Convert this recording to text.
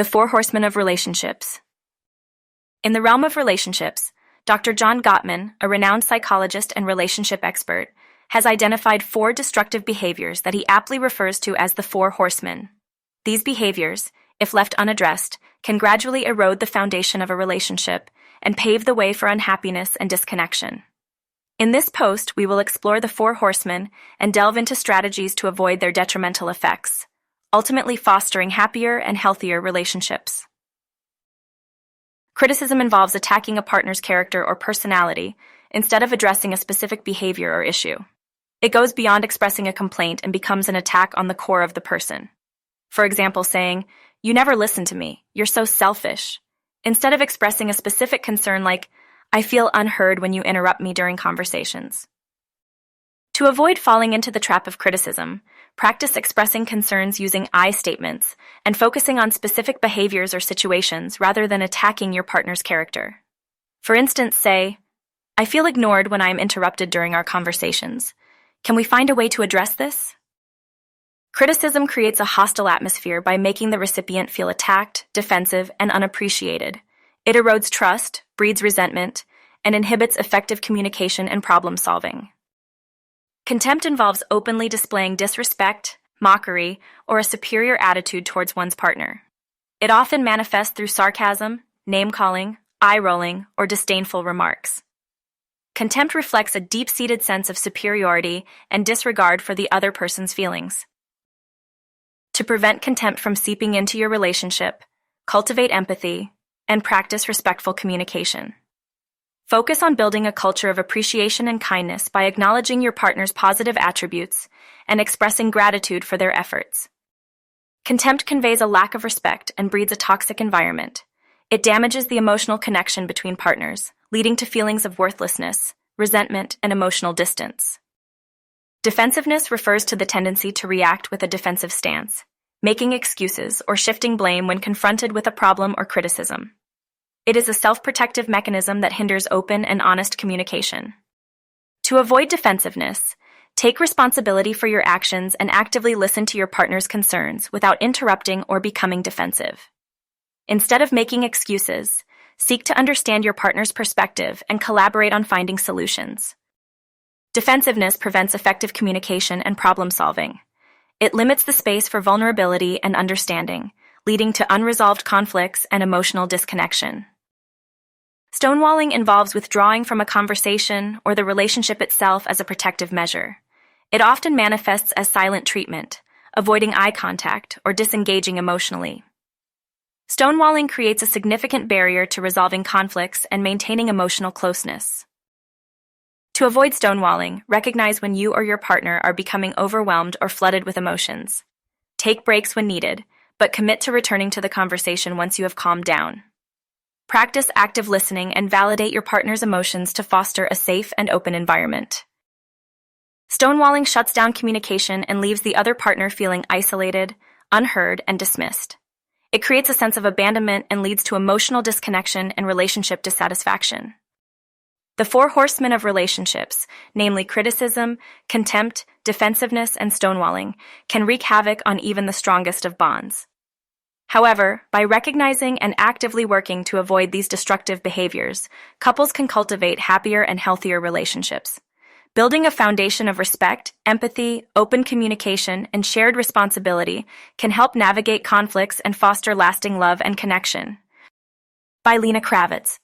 The Four Horsemen of Relationships. In the realm of relationships, Dr. John Gottman, a renowned psychologist and relationship expert, has identified 4 destructive behaviors that he aptly refers to as the Four Horsemen. These behaviors, if left unaddressed, can gradually erode the foundation of a relationship and pave the way for unhappiness and disconnection. In this post, we will explore the Four Horsemen and delve into strategies to avoid their detrimental effects, ultimately fostering happier and healthier relationships. Criticism involves attacking a partner's character or personality instead of addressing a specific behavior or issue. It goes beyond expressing a complaint and becomes an attack on the core of the person. For example, saying, "You never listen to me, you're so selfish," instead of expressing a specific concern like, "I feel unheard when you interrupt me during conversations." To avoid falling into the trap of criticism, practice expressing concerns using I statements and focusing on specific behaviors or situations rather than attacking your partner's character. For instance, say, "I feel ignored when I am interrupted during our conversations. Can we find a way to address this?" Criticism creates a hostile atmosphere by making the recipient feel attacked, defensive, and unappreciated. It erodes trust, breeds resentment, and inhibits effective communication and problem solving. Contempt involves openly displaying disrespect, mockery, or a superior attitude towards one's partner. It often manifests through sarcasm, name-calling, eye-rolling, or disdainful remarks. Contempt reflects a deep-seated sense of superiority and disregard for the other person's feelings. To prevent contempt from seeping into your relationship, cultivate empathy and practice respectful communication. Focus on building a culture of appreciation and kindness by acknowledging your partner's positive attributes and expressing gratitude for their efforts. Contempt conveys a lack of respect and breeds a toxic environment. It damages the emotional connection between partners, leading to feelings of worthlessness, resentment, and emotional distance. Defensiveness refers to the tendency to react with a defensive stance, making excuses or shifting blame when confronted with a problem or criticism. It is a self-protective mechanism that hinders open and honest communication. To avoid defensiveness, take responsibility for your actions and actively listen to your partner's concerns without interrupting or becoming defensive. Instead of making excuses, seek to understand your partner's perspective and collaborate on finding solutions. Defensiveness prevents effective communication and problem solving. It limits the space for vulnerability and understanding, leading to unresolved conflicts and emotional disconnection. Stonewalling involves withdrawing from a conversation or the relationship itself as a protective measure. It often manifests as silent treatment, avoiding eye contact, or disengaging emotionally. Stonewalling creates a significant barrier to resolving conflicts and maintaining emotional closeness. To avoid stonewalling, recognize when you or your partner are becoming overwhelmed or flooded with emotions. Take breaks when needed, but commit to returning to the conversation once you have calmed down. Practice active listening and validate your partner's emotions to foster a safe and open environment. Stonewalling shuts down communication and leaves the other partner feeling isolated, unheard, and dismissed. It creates a sense of abandonment and leads to emotional disconnection and relationship dissatisfaction. The Four Horsemen of Relationships, namely criticism, contempt, defensiveness, and stonewalling, can wreak havoc on even the strongest of bonds. However, by recognizing and actively working to avoid these destructive behaviors, couples can cultivate happier and healthier relationships. Building a foundation of respect, empathy, open communication, and shared responsibility can help navigate conflicts and foster lasting love and connection. By 𝗙cie𝗂𝗿𝗁.